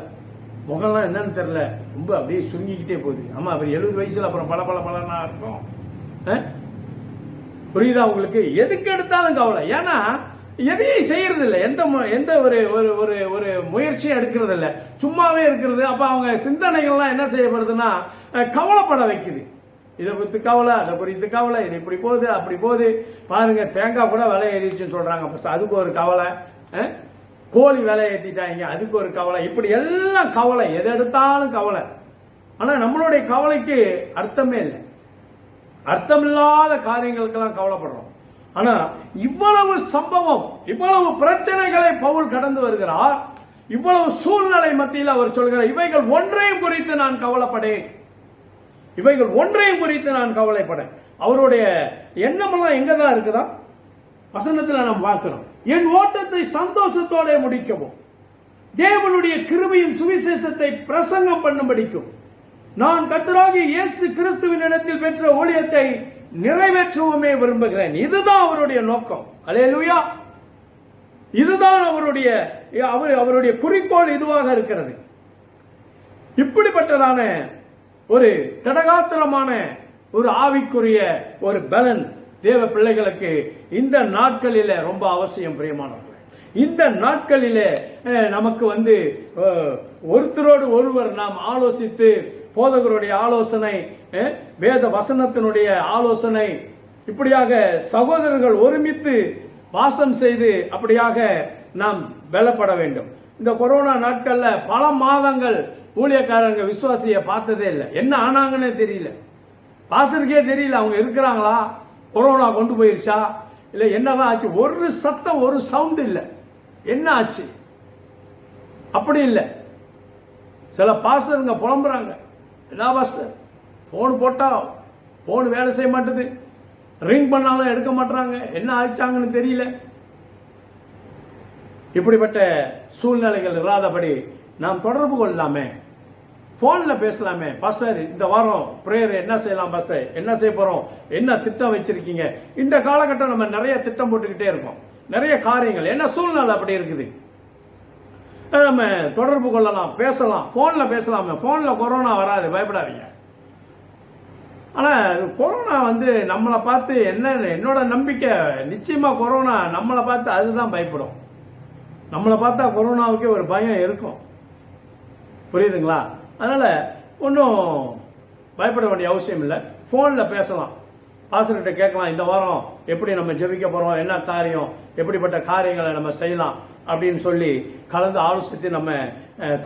முகம்லாம் என்னன்னு தெரியல, ரொம்ப அப்படியே சுருங்கிக்கிட்டே போகுது. ஆமா, அவர் 70 வயசுல அப்புறம் பல பல பலனா இருக்கும். புரியுதா உங்களுக்கு? எதுக்கு எடுத்தாலும் கவலை. ஏன்னா எதையும் செய்யறது இல்லை, எந்த ஒரு ஒரு ஒரு முயற்சியும் எடுக்கிறது இல்லை, சும்மாவே இருக்கிறது. அப்ப அவங்க சிந்தனைகள்லாம் என்ன செய்யப்படுதுன்னா கவலைப்பட வைக்குது. இதை குறித்து கவலை, அதை குறித்து கவலை, இது இப்படி போகுது அப்படி போகுது. பாருங்க, தேங்காய் கூட விலை ஏறிச்சுன்னு சொல்றாங்க, அதுக்கு ஒரு கவலை. கோழி விலை ஏற்றிட்டாங்க, அதுக்கு ஒரு கவலை. இப்படி எல்லாம் கவலை, எதை எடுத்தாலும் கவலை. ஆனா நம்மளுடைய கவலைக்கு அர்த்தமே இல்லை. அர்த்தமில்லாத காரியங்களுக்கெல்லாம் கவலைப்படுறோம். ஆனா இவ்வளவு சம்பவம், இவ்வளவு பிரச்சனைகளை பவுல் கடந்து வருகிறார். இவ்வளவு சூழ்நிலை மத்தியில் அவர் சொல்கிறார், இவைகள் ஒன்றையும் குறித்து நான் கவலைப்படேன், இவைகள் ஒன்றையும் குறித்து நான் கவலைப்படேன். அவருடைய எண்ணமெல்லாம் எங்கதான் இருக்குதா? வசனத்தில் நாம் பார்க்கிறோம். என் ஓட்டத்தை சந்தோஷத்தோட முடிக்கவும், தேவனுடைய கிருபையும் சுவிசேஷத்தை பிரசங்கம் பண்ணும்படிக்கும், நான் கர்த்தராகிய இயேசு கிறிஸ்துவின் இடத்தில் பெற்ற ஊழியத்தை நிறைவேற்றவுமே விரும்புகிறேன். இதுதான் அவருடைய நோக்கம். அல்லேலூயா. இதுதான் அவருடைய குறிக்கோள் இதுவாக இருக்கிறது. இப்படிப்பட்டதான ஒரு தடகாத்திரமான ஒரு ஆவிக்குரிய ஒரு பலன் தேவ பிள்ளைகளுக்கு இந்த நாட்களில ரொம்ப அவசியம். பிரியமானவர்களே, இந்த நாட்களிலே நமக்கு ஒருத்தரோடு ஒருவர் நாம் ஆலோசித்து, போதகருடைய ஆலோசனை, வேத வசனத்தினுடைய ஆலோசனை, இப்படியாக சகோதரர்கள் ஒருமித்து வாசம் செய்து அப்படியாக நாம் பலப்பட வேண்டும். இந்த கொரோனா நாட்கள்ல பல மாதங்கள் ஊழியக்காரங்க விசுவாசிய பார்த்ததே இல்லை. என்ன ஆனாங்கன்னு தெரியல, பாசருக்கே தெரியல அவங்க இருக்கிறாங்களா, கொரோனா கொண்டு போயிருச்சா இல்ல என்னதான் ஆச்சு. ஒரு சத்தம், ஒரு சவுண்ட் இல்லை. என்ன ஆச்சு? அப்படி இல்லை. சில பாஸ்டருங்க புலம்புறாங்க, என்ன பாஸ்டர், போன் போட்டா போன் வேலை செய்ய மாட்டேது, ரிங் பண்ணாலும் எடுக்க மாட்டாங்க, என்ன ஆச்சாங்கன்னு தெரியல. இப்படிப்பட்ட சூழ்நிலைகள் இராதபடி நாம் தொடர்பு கொள்ளலாமே, போன்ல பேசலாமே. பாஸ்டர், இந்த வாரம் பிரேயர் என்ன செய்யலாம் பாஸ்டர், என்ன செய்ய போறோம், என்ன திட்டம் வச்சிருக்கீங்க. இந்த காலகட்டம் நம்ம நிறைய திட்டம் போட்டுக்கிட்டே இருக்கோம், நிறைய காரியங்கள், என்ன சூழ்நிலை அப்படி இருக்குது. நம்ம தொடர்பு கொள்ளலாம், பேசலாம், போன்ல பேசலாமே. போன்ல கொரோனா வராது, பயப்படாதீங்க. ஆனா கொரோனா நம்மளை பார்த்து என்னோட நம்பிக்கை, நிச்சயமா கொரோனா நம்மளை பார்த்து அதுதான் பயப்படும். நம்மளை பார்த்தா கொரோனாவுக்கே ஒரு பயம் இருக்கும். புரியுதுங்களா? அதனால ஒன்றும் பயப்பட வேண்டிய அவசியம் இல்லை. போன்ல பேசலாம், பாஸ்டர்கிட்ட கேட்கலாம், இந்த வாரம் எப்படி நம்ம ஜெபிக்க போறோம், என்ன காரியம், எப்படிப்பட்ட காரியங்களை நம்ம செய்யலாம் அப்படின்னு சொல்லி கலந்து ஆலோசித்து நம்ம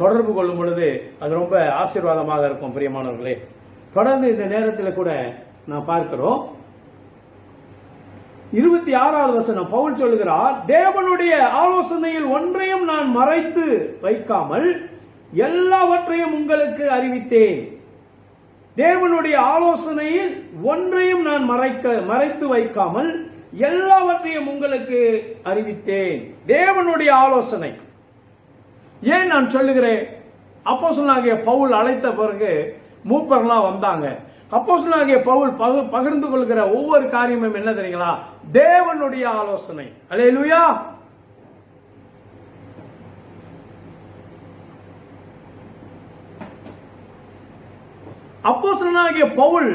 தொடர்பு கொள்ளும் பொழுது அது ரொம்ப ஆசீர்வாதமாக இருக்கும். பிரியமானவர்களே, தொடர்ந்து இந்த நேரத்தில் கூட நான் பார்க்கிறோம், 26வது வசனம் பவுல் சொல்லுகிறார், தேவனுடைய ஆலோசனையில் ஒன்றையும் நான் மறைத்து வைக்காமல் எல்லாவற்றையும் உங்களுக்கு அறிவித்தேன். தேவனுடைய ஆலோசனையில் ஒன்றையும் நான் மறைத்து வைக்காமல் எல்லாவற்றையும் உங்களுக்கு அறிவித்தேன். தேவனுடைய ஆலோசனை. ஏன் நான் சொல்லுகிறேன்? அப்போஸ்தலனாகிய பவுல் அழைத்த பிறகு மூப்பர்லாம் வந்தாங்க. அப்போஸ்தலனாகிய பவுல் பகிர்ந்து கொள்கிற ஒவ்வொரு காரியமும் என்ன தெரியுங்களா? தேவனுடைய ஆலோசனை. அல்லேலூயா. அப்போஸ்தலனாகிய பவுல்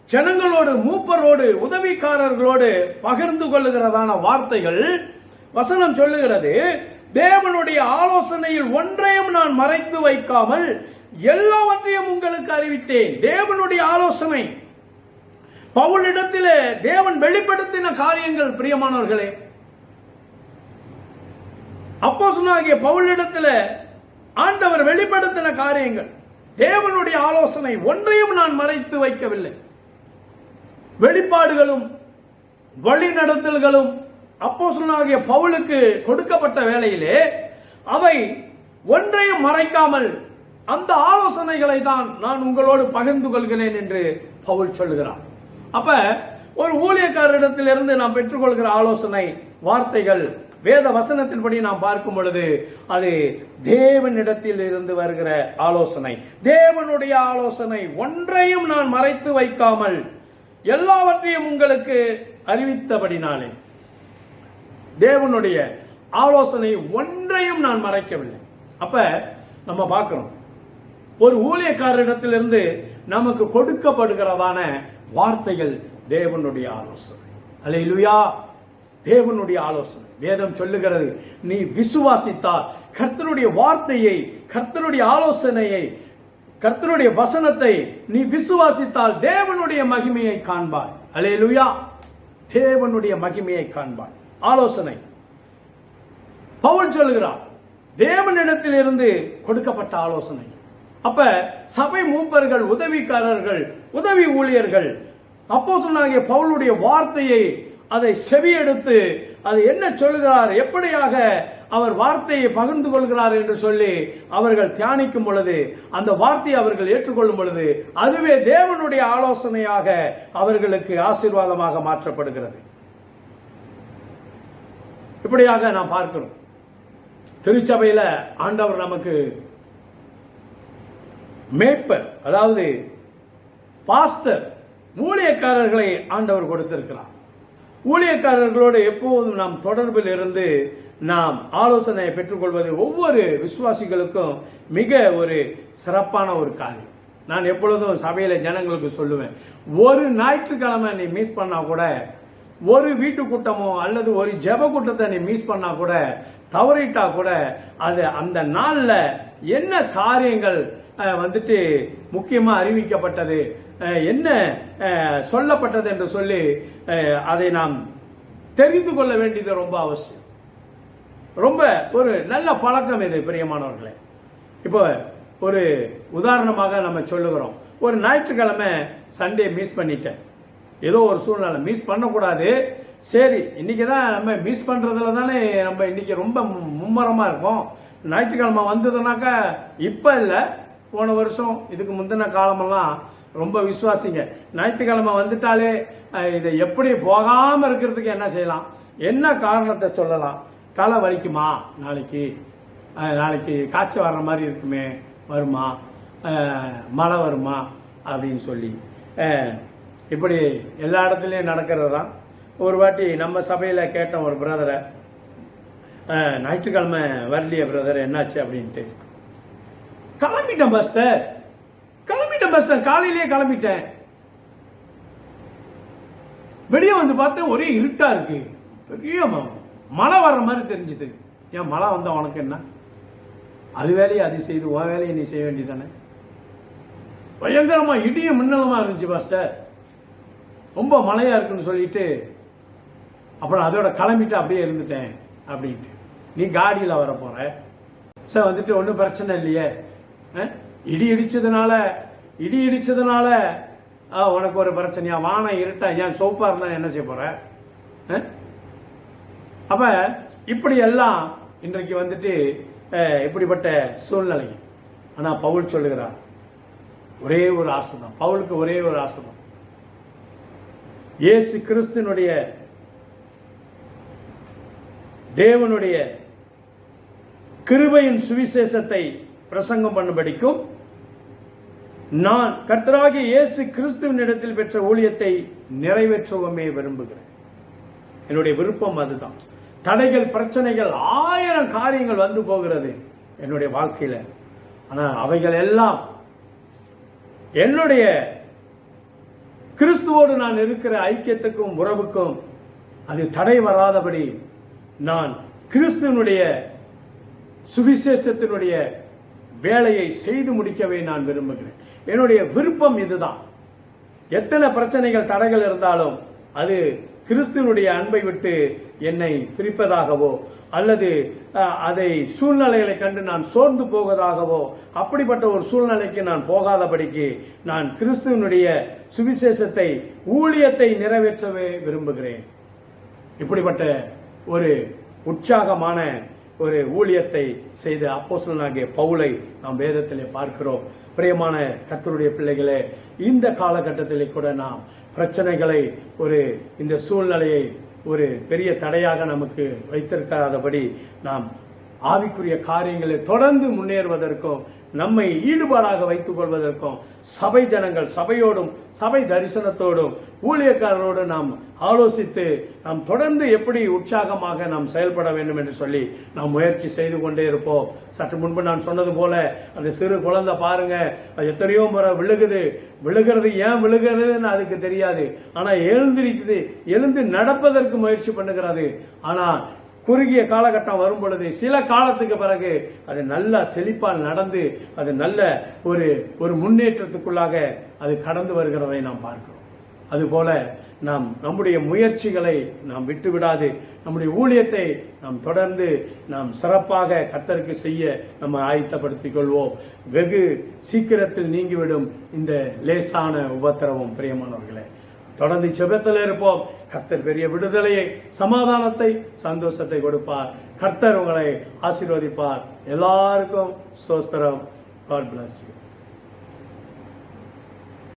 ஜனங்களோடு, மூப்பரோடு, உதவிக்காரர்களோடு பகிர்ந்து கொள்ளுகிறதான வார்த்தைகள் வசனம் சொல்லுகிறது, தேவனுடைய ஆலோசனையில் ஒன்றையும் நான் மறைத்து வைக்காமல் எல்லாவற்றையும் உங்களுக்கு அறிவித்தேன். தேவனுடைய ஆலோசனை. பவுலிடத்திலே தேவன் வெளிப்படுத்தின காரியங்கள் பிரியமானவர்களே. அப்போஸ்தலனாகிய பவுலிடத்திலே ஆண்டவர் வெளிப்படுத்தின காரியங்கள், தேவனுடைய ஆலோசனை, ஒன்றையும் நான் மறைத்து வைக்கவில்லை. வெளிப்பாடுகளும் வழிநடத்தல்களும் அப்போஸ்தலனாகிய பவுலுக்கு கொடுக்கப்பட்ட வேளையிலே அவை ஒன்றையும் மறைக்காமல் அந்த ஆலோசனைகளை தான் நான் உங்களோடு பகிர்ந்து கொள்கிறேன் என்று பவுல் சொல்லுகிறார். அப்ப ஒரு ஊழியக்காரரிடத்திலிருந்து நாம் பெற்றுக்கொள்கிற ஆலோசனை வார்த்தைகள் வேத வசனத்தின்படி நாம் பார்க்கும் பொழுது அது தேவனிடத்தில் இருந்து வருகிற ஆலோசனை. தேவனுடைய ஆலோசனை ஒன்றையும் நான் மறைத்து வைக்காமல் எல்லாவற்றையும் உங்களுக்கு அறிவித்தபடினாலே, தேவனுடைய ஆலோசனை ஒன்றையும் நான் மறைக்கவில்லை. அப்ப நம்ம பார்க்கிறோம், ஒரு ஊழியக்காரரிடத்திலிருந்து நமக்கு கொடுக்கப்படுகிறதான வார்த்தைகள் தேவனுடைய ஆலோசனை. அல்லேலூயா. தேவனுடைய ஆலோசனை. வேதம் சொல்லுகிறது, நீ விசுவாசித்தால் கர்த்தருடைய வார்த்தையை, கர்த்தருடைய ஆலோசனையை, கர்த்தருடைய வசனத்தை நீ விசுவாசித்தால் தேவனுடைய மகிமையை காண்பாய். அல்லேலூயா. தேவனுடைய மகிமையை காண்பாய். ஆலோசனை பவுல் சொல்லுகிறார், தேவனிடத்தில் இருந்து கொடுக்கப்பட்ட ஆலோசனை. அப்ப சபை மூப்பர்கள், உதவிக்காரர்கள், உதவி ஊழியர்கள் அப்போஸ்தலனாகிய பவுலுடைய வார்த்தையை அதை செவியெடுத்து அது என்ன சொல்கிறார், எப்படியாக அவர் வார்த்தையை பகிர்ந்து கொள்கிறார் என்று சொல்லி அவர்கள் தியானிக்கும் பொழுது, அந்த வார்த்தையை அவர்கள் ஏற்றுக்கொள்ளும் பொழுது அதுவே தேவனுடைய ஆலோசனையாக அவர்களுக்கு ஆசீர்வாதமாக மாற்றப்படுகிறது. இப்படியாக நாம் பார்க்கிறோம். திருச்சபையில ஆண்டவர் நமக்கு மேய்ப்பர், அதாவது பாஸ்டர், ஊழியக்காரர்களை ஆண்டவர் கொடுத்திருக்கிறார். ஊழியக்காரர்களோடு எப்போதும் நாம் தொடர்பில் இருந்து நாம் ஆலோசனையை பெற்றுக்கொள்வது ஒவ்வொரு விசுவாசிகளுக்கும் மிக ஒரு சிறப்பான ஒரு காரியம். நான் எப்பொழுதும் சபையில ஜனங்களுக்கு சொல்லுவேன், ஒரு ஞாயிற்றுக்கிழமை நீ மிஸ் பண்ணா கூட, ஒரு வீட்டு கூட்டமோ அல்லது ஒரு ஜெப கூட்டத்தை நீ மிஸ் பண்ணா கூட, தவறிட்டா கூட, அது அந்த நாள்ல என்ன காரியங்கள் வந்துட்டு முக்கியமா அறிவிக்கப்பட்டது, என்ன சொல்லப்பட்டது என்று சொல்லி அதை நாம் தெரிந்து கொள்ள வேண்டியது ரொம்ப அவசியம். ரொம்ப ஒரு நல்ல பழக்கம் இது பிரியமானவர்களே. இப்போ ஒரு உதாரணமாக நம்ம சொல்லுகிறோம், ஒரு ஞாயிற்றுக்கிழமை சண்டே மிஸ் பண்ணிட்டேன், ஏதோ ஒரு சூழ்நிலை மிஸ் பண்ணக்கூடாது, சரி இன்னைக்கு தான் நம்ம மிஸ் பண்றதுல தானே நம்ம இன்னைக்கு ரொம்ப மும்மரமா இருக்கோம். ஞாயிற்றுக்கிழமை வந்ததுனாக்கா இப்ப இல்லை, போன வருஷம் இதுக்கு முந்தின காலமெல்லாம் ரொம்ப விசுவாசிங்க, ஞாயிற்றுக்கிழமை வந்துட்டாலே இதை எப்படி போகாம இருக்கிறதுக்கு என்ன செய்யலாம், என்ன காரணத்தை சொல்லலாம், தலை வலிக்குமா, நாளைக்கு காய்ச்சல் வர்ற மாதிரி இருக்குமே, வருமா, மழை வருமா அப்படின்னு சொல்லி இப்படி எல்லா இடத்துலையும் நடக்கிறது தான். ஒரு வாட்டி நம்ம சபையில் கேட்டோம் ஒரு பிரதரை, ஞாயிற்றுக்கிழமை வரலையே பிரதர் என்னாச்சு அப்படின்ட்டு. கிளம்பிட்டேன் பாஸ்டர், காலையிலேயே கிளம்பிட்டேன். வெளியே வந்து பார்த்தேன் ஒரே இருட்டா இருக்கு, பெரிய மழை வர்ற மாதிரி தெரிஞ்சுது. ஏன் மழை வந்தா உனக்கு என்ன, அது வேலையை அது செய்து உன் வேலையை நீ செய்ய வேண்டியதானே. பயங்கரமா இடியும் மின்னலுமா இருந்துச்சு பாஸ்டர், ரொம்ப மழையா இருக்குன்னு சொல்லிட்டு அப்புறம் அதோட கிளம்பிட்டு அப்படியே இருந்துட்டேன் அப்படின்ட்டு. நீ காடியில வர போற சார், வந்துட்டு ஒன்றும் பிரச்சனை இல்லையே, இடி இடிச்சதுனால உனக்கு ஒரு பிரச்சனையா, வானம் இருட்டா, ஏன் சோப்பா இருந்தா என்ன செய்ய போற. அப்ப இப்படி எல்லாம் இன்றைக்கு வந்துட்டு இப்படிப்பட்ட சூழ்நிலை. ஆனா பவுல் சொல்லுகிறார், ஒரே ஒரு ஆசைதான், பவுலுக்கு ஒரே ஒரு ஆசைதான், இயேசு கிறிஸ்துனுடைய தேவனுடைய கிருபையின் சுவிசேஷத்தை பிரசங்கம் பண்ணும்படிக்கும் நான் கர்த்தராகிய இயேசு கிறிஸ்துவின் இடத்தில் பெற்ற ஊழியத்தை நிறைவேற்றவுமே விரும்புகிறேன். என்னுடைய விருப்பம் அதுதான். தடைகள், பிரச்சனைகள், 1000 காரியங்கள் வந்து போகிறது என்னுடைய வாழ்க்கையில. ஆனால் அவைகள் எல்லாம் என்னுடைய கிறிஸ்துவோடு நான் இருக்கிற ஐக்கியத்துக்கும் உறவுக்கும் அது தடை வராதபடி நான் கிறிஸ்துவனுடைய சுவிசேஷத்தினுடைய வேலையை செய்து முடிக்கவே நான் விரும்புகிறேன். என்னுடைய விருப்பம் இதுதான். எத்தனை பிரச்சனைகள் தடைகள் இருந்தாலும் அது கிறிஸ்துவனுடைய அன்பை விட்டு என்னை பிரிப்பதாகவோ அல்லது அதை சூழ்நிலைகளை கண்டு நான் சோர்ந்து போவதாகவோ அப்படிப்பட்ட ஒரு சூழ்நிலைக்கு நான் போகாதபடிக்கு நான் கிறிஸ்துவனுடைய சுவிசேஷத்தை ஊழியத்தை நிறைவேற்றவே விரும்புகிறேன். இப்படிப்பட்ட ஒரு உற்சாகமான ஒரு ஊழியத்தை செய்த அப்போஸ்தலனாகிய பவுலை நாம் வேதத்திலே பார்க்கிறோம். பிரியமான கர்த்தருடைய பிள்ளைகளே, இந்த காலகட்டத்திலே கூட நாம் பிரச்சனைகளை இந்த சூழ்நிலையை ஒரு பெரிய தடையாக நமக்கு வைத்திருக்காதபடி நாம் ஆவிக்குரிய காரியங்களை தொடர்ந்து முன்னேறுவதற்கும் நம்மை ஈடுபாடாக வைத்துக் கொள்வதற்கும் சபை ஜனங்கள் சபையோடும் சபை தரிசனத்தோடும் ஊழியக்காரரோடு நாம் ஆலோசித்து நாம் தொடர்ந்து எப்படி உற்சாகமாக நாம் செயல்பட வேண்டும் என்று சொல்லி நாம் முயற்சி செய்து கொண்டே இருப்போம். சற்று முன்பு நான் சொன்னது போல அந்த சிறு குழந்தை பாருங்க, எத்தனையோ முறை விழுகிறது ஏன் விழுகிறதுன்னு அதுக்கு தெரியாது. ஆனா எழுந்து நடப்பதற்கு முயற்சி பண்ணுகிறது. ஆனா குறுகிய காலகட்டம் வரும் பொழுது சில காலத்துக்கு பிறகு அது நல்ல செழிப்பால் நடந்து அது நல்ல ஒரு முன்னேற்றத்துக்குள்ளாக அது கடந்து வருகிறதை நாம் பார்க்கிறோம். அதுபோல நாம் நம்முடைய முயற்சிகளை நாம் விட்டுவிடாது நம்முடைய ஊழியத்தை நாம் தொடர்ந்து நாம் சிறப்பாக கர்த்தருக்கு செய்ய நம்ம ஆயத்தப்படுத்திக் கொள்வோம். வெகு சீக்கிரத்தில் நீங்கிவிடும் இந்த லேசான உபத்திரவம். பிரியமானவர்களே, தொடர்ந்து ஜெபத்தில் இருப்போம். கர்த்தர் பெரிய விடுதலையை, சமாதானத்தை, சந்தோஷத்தை கொடுப்பார். கர்த்தர் உங்களை ஆசீர்வதிப்பார். எல்லாருக்கும் ஸ்தோத்திரம். God bless you.